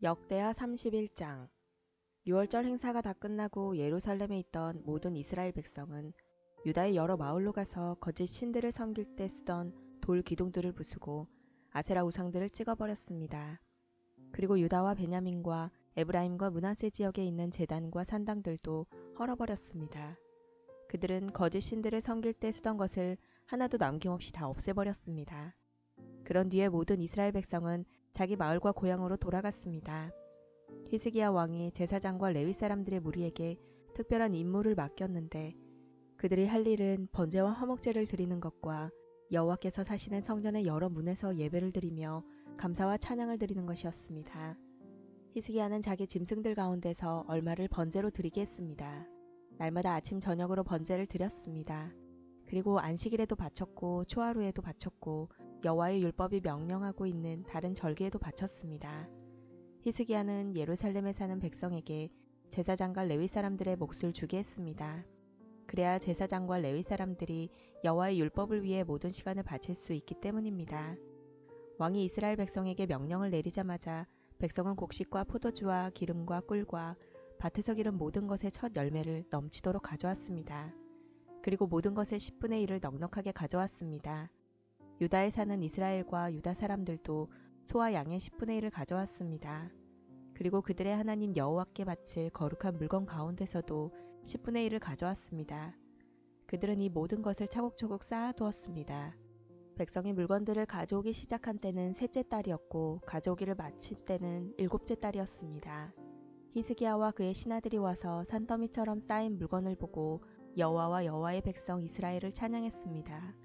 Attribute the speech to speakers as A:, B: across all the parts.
A: 역대하 31장. 6월절 행사가 다 끝나고 예루살렘에 있던 모든 이스라엘 백성은 유다의 여러 마을로 가서 거짓 신들을 섬길 때 쓰던 돌 기둥들을 부수고 아세라 우상들을 찍어버렸습니다. 그리고 유다와 베냐민과 에브라임과 므낫세 지역에 있는 제단과 산당들도 헐어버렸습니다. 그들은 거짓 신들을 섬길 때 쓰던 것을 하나도 남김없이 다 없애버렸습니다. 그런 뒤에 모든 이스라엘 백성은 자기 마을과 고향으로 돌아갔습니다. 히스기야 왕이 제사장과 레위 사람들의 무리에게 특별한 임무를 맡겼는데 그들이 할 일은 번제와 화목제를 드리는 것과 여호와께서 사시는 성전의 여러 문에서 예배를 드리며 감사와 찬양을 드리는 것이었습니다. 히스기야는 자기 짐승들 가운데서 얼마를 번제로 드리게 했습니다. 날마다 아침 저녁으로 번제를 드렸습니다. 그리고 안식일에도 바쳤고 초하루에도 바쳤고 여호와의 율법이 명령하고 있는 다른 절기에도 바쳤습니다. 히스기야는 예루살렘에 사는 백성에게 제사장과 레위 사람들의 몫을 주게 했습니다. 그래야 제사장과 레위 사람들이 여호와의 율법을 위해 모든 시간을 바칠 수 있기 때문입니다. 왕이 이스라엘 백성에게 명령을 내리자마자 백성은 곡식과 포도주와 기름과 꿀과 밭에서 기른 모든 것의 첫 열매를 넘치도록 가져왔습니다. 그리고 모든 것의 10분의 1을 넉넉하게 가져왔습니다. 유다에 사는 이스라엘과 유다 사람들도 소와 양의 10분의 1을 가져왔습니다. 그리고 그들의 하나님 여호와께 바칠 거룩한 물건 가운데서도 10분의 1을 가져왔습니다. 그들은 이 모든 것을 차곡차곡 쌓아두었습니다. 백성이 물건들을 가져오기 시작한 때는 셋째 달이었고 가져오기를 마친 때는 일곱째 달이었습니다. 히스기야와 그의 신하들이 와서 산더미처럼 쌓인 물건을 보고 여호와와 여호와의 백성 이스라엘을 찬양했습니다.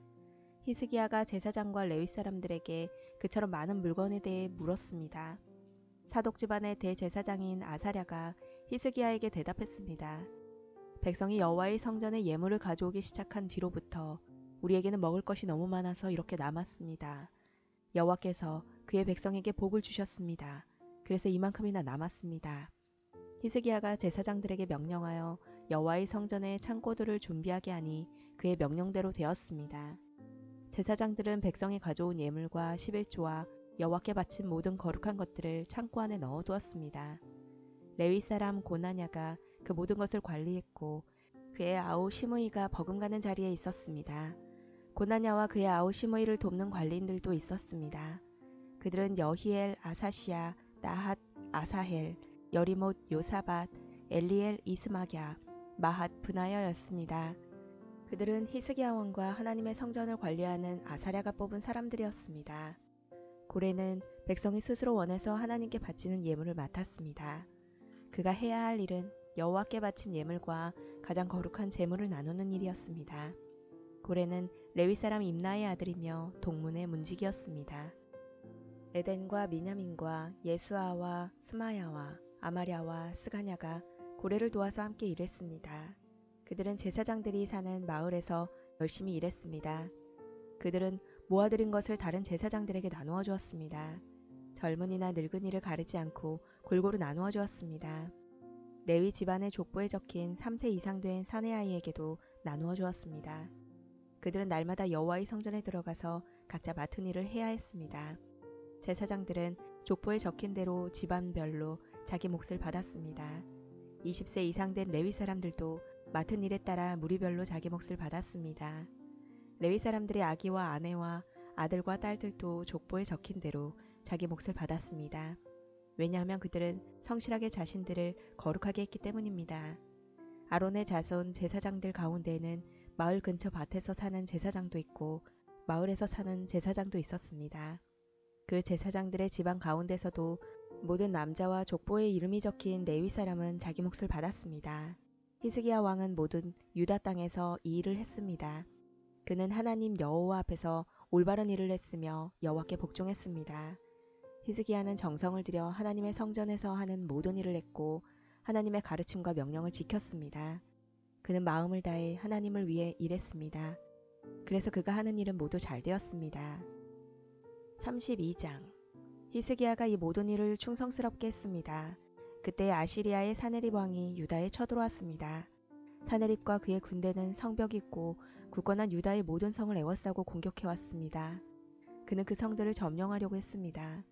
A: 히스기야가 제사장과 레위 사람들에게 그처럼 많은 물건에 대해 물었습니다. 사독 집안의 대제사장인 아사랴가 히스기야에게 대답했습니다. 백성이 여호와의 성전에 예물을 가져오기 시작한 뒤로부터 우리에게는 먹을 것이 너무 많아서 이렇게 남았습니다. 여호와께서 그의 백성에게 복을 주셨습니다. 그래서 이만큼이나 남았습니다. 히스기야가 제사장들에게 명령하여 여호와의 성전에 창고들을 준비하게 하니 그의 명령대로 되었습니다. 제사장들은 백성이 가져온 예물과 11조와 여호와께 바친 모든 거룩한 것들을 창고 안에 넣어두었습니다. 레위 사람 고나냐가 그 모든 것을 관리했고 그의 아우 시므이가 버금가는 자리에 있었습니다. 고나냐와 그의 아우 시므이를 돕는 관리인들도 있었습니다. 그들은 여히엘, 아사시아, 나핫, 아사헬, 여리못, 요사밧, 엘리엘, 이스마랴, 마핫, 브나야였습니다. 그들은 히스기야 왕과 하나님의 성전을 관리하는 아사랴가 뽑은 사람들이었습니다. 고레는 백성이 스스로 원해서 하나님께 바치는 예물을 맡았습니다. 그가 해야 할 일은 여호와께 바친 예물과 가장 거룩한 제물을 나누는 일이었습니다. 고레는 레위 사람 임나의 아들이며 동문의 문지기였습니다. 에덴과 미냐민과 예수아와 스마야와 아마랴와 스가냐가 고레를 도와서 함께 일했습니다. 그들은 제사장들이 사는 마을에서 열심히 일했습니다. 그들은 모아들인 것을 다른 제사장들에게 나누어 주었습니다. 젊은이나 늙은이를 가리지 않고 골고루 나누어 주었습니다. 레위 집안의 족보에 적힌 3세 이상 된 사내 아이에게도 나누어 주었습니다. 그들은 날마다 여호와의 성전에 들어가서 각자 맡은 일을 해야 했습니다. 제사장들은 족보에 적힌 대로 집안별로 자기 몫을 받았습니다. 20세 이상 된 레위 사람들도 맡은 일에 따라 무리별로 자기 몫을 받았습니다. 레위 사람들의 아기와 아내와 아들과 딸들도 족보에 적힌 대로 자기 몫을 받았습니다. 왜냐하면 그들은 성실하게 자신들을 거룩하게 했기 때문입니다. 아론의 자손 제사장들 가운데에는 마을 근처 밭에서 사는 제사장도 있고 마을에서 사는 제사장도 있었습니다. 그 제사장들의 집안 가운데서도 모든 남자와 족보에 이름이 적힌 레위 사람은 자기 몫을 받았습니다. 히스기야 왕은 모든 유다 땅에서 이 일을 했습니다. 그는 하나님 여호와 앞에서 올바른 일을 했으며 여호와께 복종했습니다. 히스기야는 정성을 들여 하나님의 성전에서 하는 모든 일을 했고 하나님의 가르침과 명령을 지켰습니다. 그는 마음을 다해 하나님을 위해 일했습니다. 그래서 그가 하는 일은 모두 잘 되었습니다. 32장. 히스기야가 이 모든 일을 충성스럽게 했습니다. 그때 아시리아의 사네립 왕이 유다에 쳐들어왔습니다. 사네립과 그의 군대는 성벽이 있고 굳건한 유다의 모든 성을 에워싸고 공격해왔습니다. 그는 그 성들을 점령하려고 했습니다.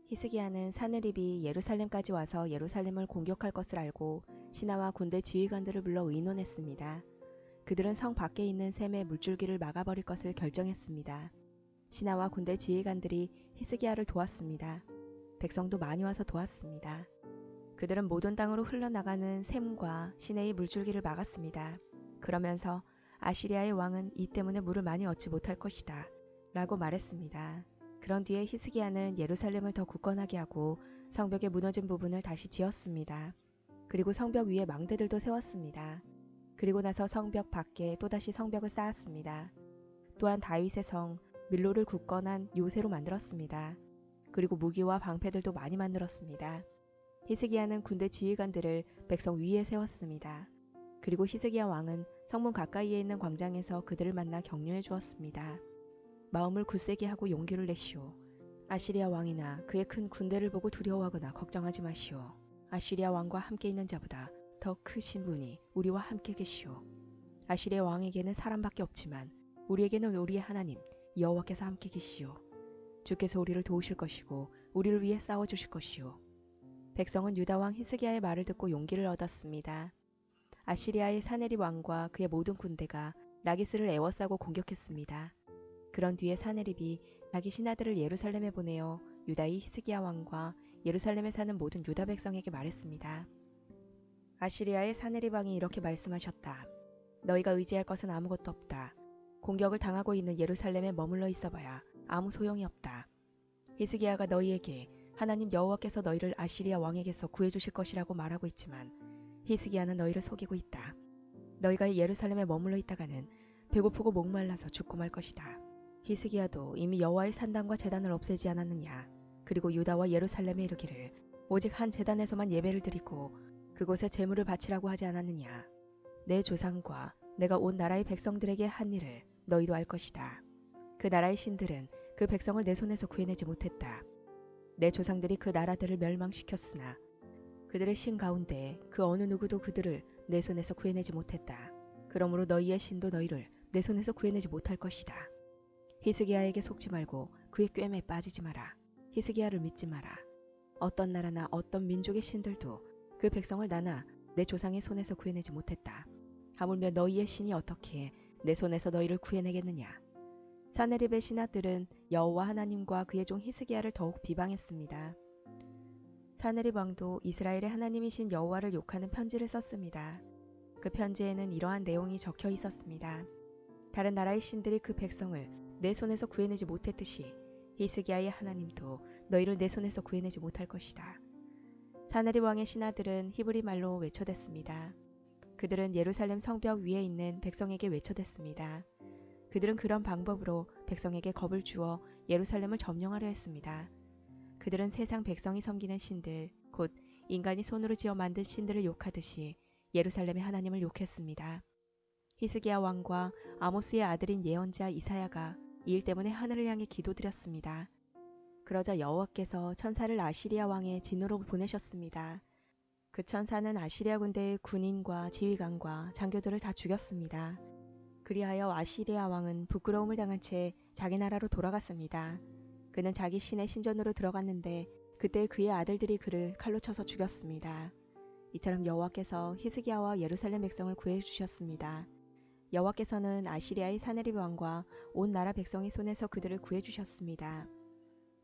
A: 히스기야는 사느립이 예루살렘까지 와서 예루살렘을 공격할 것을 알고 신하와 군대 지휘관들을 불러 의논했습니다. 그들은 성 밖에 있는 샘의 물줄기를 막아버릴 것을 결정했습니다. 신하와 군대 지휘관들이 히스기야를 도왔습니다. 백성도 많이 와서 도왔습니다. 그들은 모든 땅으로 흘러나가는 샘과 시내의 물줄기를 막았습니다. 그러면서 아시리아의 왕은 이 때문에 물을 많이 얻지 못할 것이다 라고 말했습니다. 그런 뒤에 히스기야는 예루살렘을 더 굳건하게 하고 성벽의 무너진 부분을 다시 지었습니다. 그리고 성벽 위에 망대들도 세웠습니다. 그리고 나서 성벽 밖에 또다시 성벽을 쌓았습니다. 또한 다윗의 성 밀로를 굳건한 요새로 만들었습니다. 그리고 무기와 방패들도 많이 만들었습니다. 히스기야는 군대 지휘관들을 백성 위에 세웠습니다. 그리고 히스기야 왕은 성문 가까이에 있는 광장에서 그들을 만나 격려해 주었습니다. 마음을 굳세게 하고 용기를 내시오. 아시리아 왕이나 그의 큰 군대를 보고 두려워하거나 걱정하지 마시오. 아시리아 왕과 함께 있는 자보다 더 크신 분이 우리와 함께 계시오. 아시리아 왕에게는 사람밖에 없지만 우리에게는 우리의 하나님 여호와께서 함께 계시오. 주께서 우리를 도우실 것이고 우리를 위해 싸워주실 것이오. 백성은 유다 왕 히스기야의 말을 듣고 용기를 얻었습니다. 아시리아의 사네립 왕과 그의 모든 군대가 라기스를 에워싸고 공격했습니다. 그런 뒤에 사네립이 자기 신하들을 예루살렘에 보내어 유다의 히스기야 왕과 예루살렘에 사는 모든 유다 백성에게 말했습니다. 아시리아의 사네립 왕이 이렇게 말씀하셨다. 너희가 의지할 것은 아무것도 없다. 공격을 당하고 있는 예루살렘에 머물러 있어봐야 아무 소용이 없다. 히스기야가 너희에게 하나님 여호와께서 너희를 아시리아 왕에게서 구해주실 것이라고 말하고 있지만 히스기야는 너희를 속이고 있다. 너희가 예루살렘에 머물러 있다가는 배고프고 목말라서 죽고 말 것이다. 히스기야도 이미 여호와의 산당과 제단을 없애지 않았느냐. 그리고 유다와 예루살렘에 이르기를 오직 한 제단에서만 예배를 드리고 그곳에 제물을 바치라고 하지 않았느냐. 내 조상과 내가 온 나라의 백성들에게 한 일을 너희도 알 것이다. 그 나라의 신들은 그 백성을 내 손에서 구해내지 못했다. 내 조상들이 그 나라들을 멸망시켰으나 그들의 신 가운데 그 어느 누구도 그들을 내 손에서 구해내지 못했다. 그러므로 너희의 신도 너희를 내 손에서 구해내지 못할 것이다. 히스기야에게 속지 말고 그의 꿰매에 빠지지 마라. 히스기야를 믿지 마라. 어떤 나라나 어떤 민족의 신들도 그 백성을 나나 내 조상의 손에서 구해내지 못했다. 하물며 너희의 신이 어떻게 내 손에서 너희를 구해내겠느냐. 사네립의 신하들은 여호와 하나님과 그의 종 히스기야를 더욱 비방했습니다. 사네립 왕도 이스라엘의 하나님이신 여호와를 욕하는 편지를 썼습니다. 그 편지에는 이러한 내용이 적혀 있었습니다. 다른 나라의 신들이 그 백성을 내 손에서 구해내지 못했듯이 히스기야의 하나님도 너희를 내 손에서 구해내지 못할 것이다. 사네립 왕의 신하들은 히브리 말로 외쳐댔습니다. 그들은 예루살렘 성벽 위에 있는 백성에게 외쳐댔습니다. 그들은 그런 방법으로 백성에게 겁을 주어 예루살렘을 점령하려 했습니다. 그들은 세상 백성이 섬기는 신들, 곧 인간이 손으로 지어 만든 신들을 욕하듯이 예루살렘의 하나님을 욕했습니다. 히스기야 왕과 아모스의 아들인 예언자 이사야가 이 일 때문에 하늘을 향해 기도드렸습니다. 그러자 여호와께서 천사를 아시리아 왕의 진으로 보내셨습니다. 그 천사는 아시리아 군대의 군인과 지휘관과 장교들을 다 죽였습니다. 그리하여 아시리아 왕은 부끄러움을 당한 채 자기 나라로 돌아갔습니다. 그는 자기 신의 신전으로 들어갔는데 그때 그의 아들들이 그를 칼로 쳐서 죽였습니다. 이처럼 여호와께서 히스기야와 예루살렘 백성을 구해 주셨습니다. 여호와께서는 아시리아의 사네립 왕과 온 나라 백성의 손에서 그들을 구해 주셨습니다.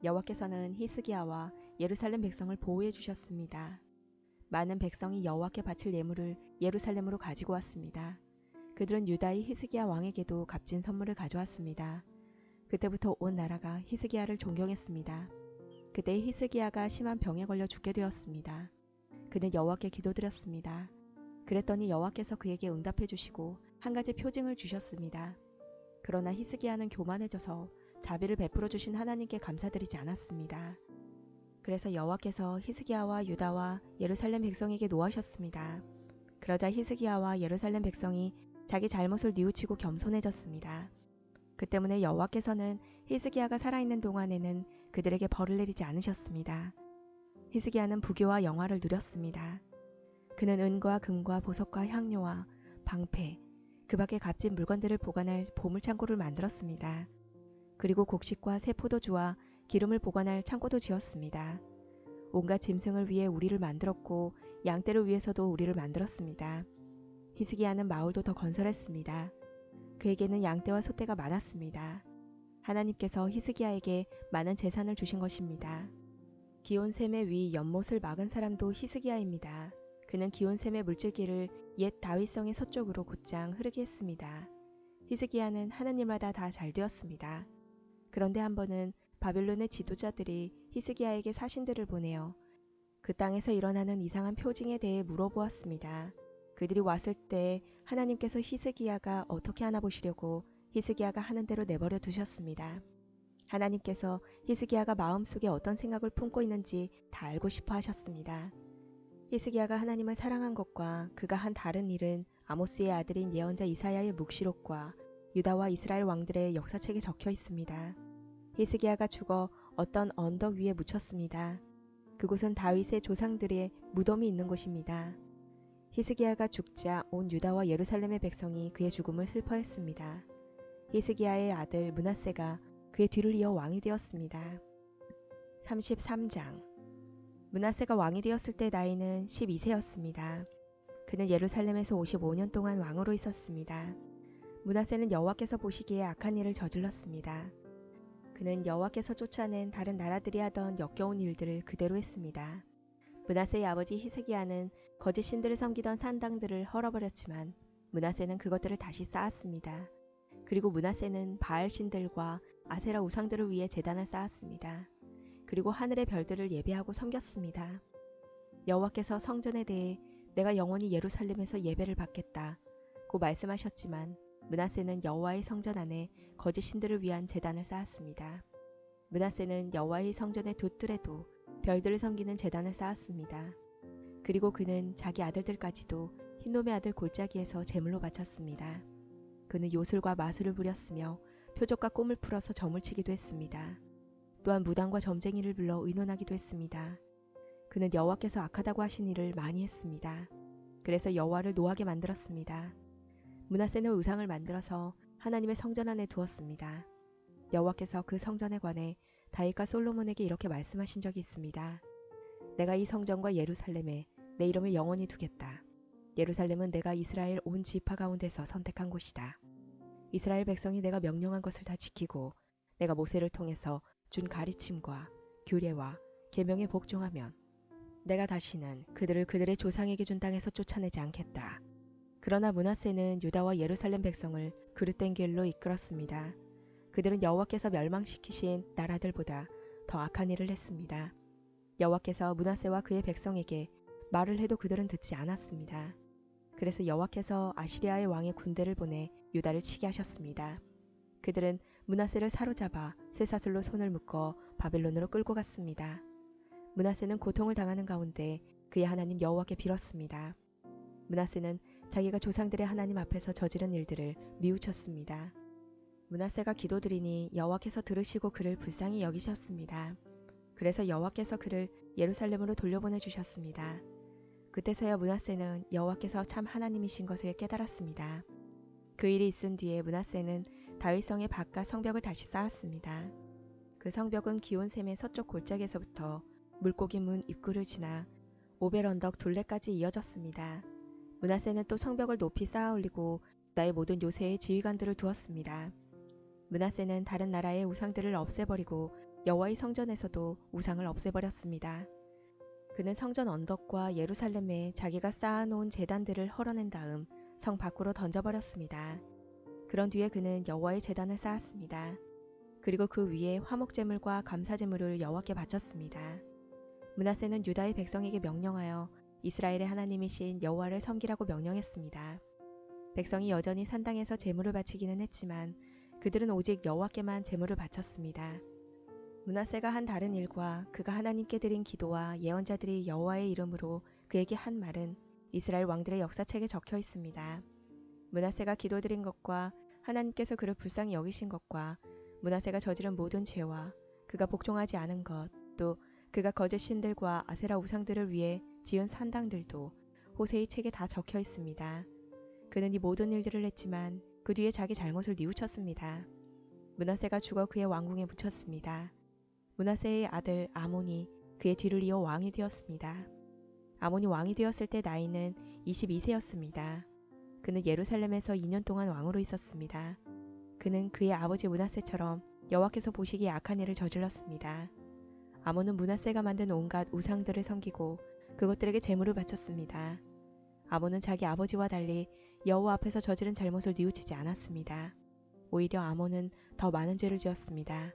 A: 여호와께서는 히스기야와 예루살렘 백성을 보호해 주셨습니다. 많은 백성이 여호와께 바칠 예물을 예루살렘으로 가지고 왔습니다. 그들은 유다의 히스기야 왕에게도 값진 선물을 가져왔습니다. 그때부터 온 나라가 히스기야를 존경했습니다. 그때 히스기야가 심한 병에 걸려 죽게 되었습니다. 그는 여호와께 기도드렸습니다. 그랬더니 여호와께서 그에게 응답해 주시고 한 가지 표징을 주셨습니다. 그러나 히스기야는 교만해져서 자비를 베풀어 주신 하나님께 감사드리지 않았습니다. 그래서 여호와께서 히스기야와 유다와 예루살렘 백성에게 노하셨습니다. 그러자 히스기야와 예루살렘 백성이 자기 잘못을 뉘우치고 겸손해졌습니다. 그 때문에 여호와께서는 히스기야가 살아있는 동안에는 그들에게 벌을 내리지 않으셨습니다. 히스기야는 부귀와 영화를 누렸습니다. 그는 은과 금과 보석과 향료와 방패, 그 밖에 값진 물건들을 보관할 보물창고를 만들었습니다. 그리고 곡식과 새 포도주와 기름을 보관할 창고도 지었습니다. 온갖 짐승을 위해 우리를 만들었고 양떼를 위해서도 우리를 만들었습니다. 히스기야는 마을도 더 건설했습니다. 그에게는 양떼와 소떼가 많았습니다. 하나님께서 히스기야에게 많은 재산을 주신 것입니다. 기온샘의 위 연못을 막은 사람도 히스기야입니다. 그는 기온샘의 물줄기를 옛 다윗성의 서쪽으로 곧장 흐르게 했습니다. 히스기야는 하느님마다 다 잘 되었습니다. 그런데 한 번은 바빌론의 지도자들이 히스기야에게 사신들을 보내어 그 땅에서 일어나는 이상한 표징에 대해 물어보았습니다. 그들이 왔을 때 하나님께서 히스기야가 어떻게 하나 보시려고 히스기야가 하는 대로 내버려 두셨습니다. 하나님께서 히스기야가 마음속에 어떤 생각을 품고 있는지 다 알고 싶어 하셨습니다. 히스기야가 하나님을 사랑한 것과 그가 한 다른 일은 아모스의 아들인 예언자 이사야의 묵시록과 유다와 이스라엘 왕들의 역사책에 적혀 있습니다. 히스기야가 죽어 어떤 언덕 위에 묻혔습니다. 그곳은 다윗의 조상들의 무덤이 있는 곳입니다. 히스기야가 죽자 온 유다와 예루살렘의 백성이 그의 죽음을 슬퍼했습니다. 히스기야의 아들 므낫세가 그의 뒤를 이어 왕이 되었습니다. 33장. 므낫세가 왕이 되었을 때 나이는 12세였습니다. 그는 예루살렘에서 55년 동안 왕으로 있었습니다. 므낫세는 여호와께서 보시기에 악한 일을 저질렀습니다. 그는 여호와께서 쫓아낸 다른 나라들이 하던 역겨운 일들을 그대로 했습니다. 므낫세의 아버지 히스기야는 거짓 신들을 섬기던 산당들을 헐어버렸지만 므낫세는 그것들을 다시 쌓았습니다. 그리고 므낫세는 바알 신들과 아세라 우상들을 위해 제단을 쌓았습니다. 그리고 하늘의 별들을 예배하고 섬겼습니다. 여호와께서 성전에 대해 내가 영원히 예루살렘에서 예배를 받겠다고 말씀하셨지만 므낫세는 여호와의 성전 안에 거짓 신들을 위한 제단을 쌓았습니다. 므낫세는 여호와의 성전의 두 뜰에도 별들을 섬기는 제단을 쌓았습니다. 그리고 그는 자기 아들들까지도 흰놈의 아들 골짜기에서 제물로 바쳤습니다. 그는 요술과 마술을 부렸으며 표적과 꿈을 풀어서 점을 치기도 했습니다. 또한 무당과 점쟁이를 불러 의논하기도 했습니다. 그는 여호와께서 악하다고 하신 일을 많이 했습니다. 그래서 여호와를 노하게 만들었습니다. 므낫세는 우상을 만들어서 하나님의 성전 안에 두었습니다. 여호와께서 그 성전에 관해 다윗과 솔로몬에게 이렇게 말씀하신 적이 있습니다. 내가 이 성전과 예루살렘에 내 이름을 영원히 두겠다. 예루살렘은 내가 이스라엘 온 지파 가운데서 선택한 곳이다. 이스라엘 백성이 내가 명령한 것을 다 지키고 내가 모세를 통해서 준 가르침과 규례와 계명에 복종하면 내가 다시는 그들을 그들의 조상에게 준 땅에서 쫓아내지 않겠다. 그러나 므낫세는 유다와 예루살렘 백성을 그릇된 길로 이끌었습니다. 그들은 여호와께서 멸망시키신 나라들보다 더 악한 일을 했습니다. 여호와께서 므낫세와 그의 백성에게 말을 해도 그들은 듣지 않았습니다. 그래서 여호와께서 아시리아의 왕의 군대를 보내 유다를 치게 하셨습니다. 그들은 므낫세를 사로잡아 쇠사슬로 손을 묶어 바벨론으로 끌고 갔습니다. 므낫세는 고통을 당하는 가운데 그의 하나님 여호와께 빌었습니다. 므낫세는 자기가 조상들의 하나님 앞에서 저지른 일들을 뉘우쳤습니다. 므낫세가 기도드리니 여호와께서 들으시고 그를 불쌍히 여기셨습니다. 그래서 여호와께서 그를 예루살렘으로 돌려보내 주셨습니다. 그때서야 므낫세는 여호와께서 참 하나님이신 것을 깨달았습니다. 그 일이 있은 뒤에 므낫세는 다윗성의 바깥 성벽을 다시 쌓았습니다. 그 성벽은 기온샘의 서쪽 골짜기에서부터 물고기 문 입구를 지나 오벨 언덕 둘레까지 이어졌습니다. 므낫세는 또 성벽을 높이 쌓아 올리고 유다의 모든 요새의 지휘관들을 두었습니다. 므낫세는 다른 나라의 우상들을 없애버리고 여호와의 성전에서도 우상을 없애버렸습니다. 그는 성전 언덕과 예루살렘에 자기가 쌓아놓은 제단들을 헐어낸 다음 성 밖으로 던져버렸습니다. 그런 뒤에 그는 여호와의 제단을 쌓았습니다. 그리고 그 위에 화목제물과 감사제물을 여호와께 바쳤습니다. 므낫세는 유다의 백성에게 명령하여 이스라엘의 하나님이신 여호와를 섬기라고 명령했습니다. 백성이 여전히 산당에서 제물을 바치기는 했지만 그들은 오직 여호와께만 제물을 바쳤습니다. 므낫세가 한 다른 일과 그가 하나님께 드린 기도와 예언자들이 여호와의 이름으로 그에게 한 말은 이스라엘 왕들의 역사책에 적혀 있습니다. 므낫세가 기도드린 것과 하나님께서 그를 불쌍히 여기신 것과 므낫세가 저지른 모든 죄와 그가 복종하지 않은 것, 또 그가 거짓 신들과 아세라 우상들을 위해 지은 산당들도 호세의 책에 다 적혀 있습니다. 그는 이 모든 일들을 했지만 그 뒤에 자기 잘못을 뉘우쳤습니다. 므낫세가 죽어 그의 왕궁에 묻혔습니다. 므낫세의 아들 아몬이 그의 뒤를 이어 왕이 되었습니다. 아몬이 왕이 되었을 때 나이는 22세였습니다. 그는 예루살렘에서 2년 동안 왕으로 있었습니다. 그는 그의 아버지 므낫세처럼 여호와께서 보시기에 악한 일을 저질렀습니다. 아몬은 므낫세가 만든 온갖 우상들을 섬기고 그것들에게 제물을 바쳤습니다. 아몬은 자기 아버지와 달리 여호와 앞에서 저지른 잘못을 뉘우치지 않았습니다. 오히려 아몬은 더 많은 죄를 지었습니다.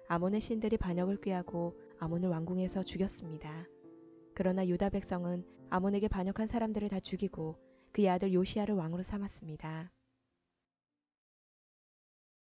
A: 아몬의 신들이 반역을 꾀하고 아몬을 왕궁에서 죽였습니다. 그러나 유다 백성은 아몬에게 반역한 사람들을 다 죽이고 그의 아들 요시야를 왕으로 삼았습니다.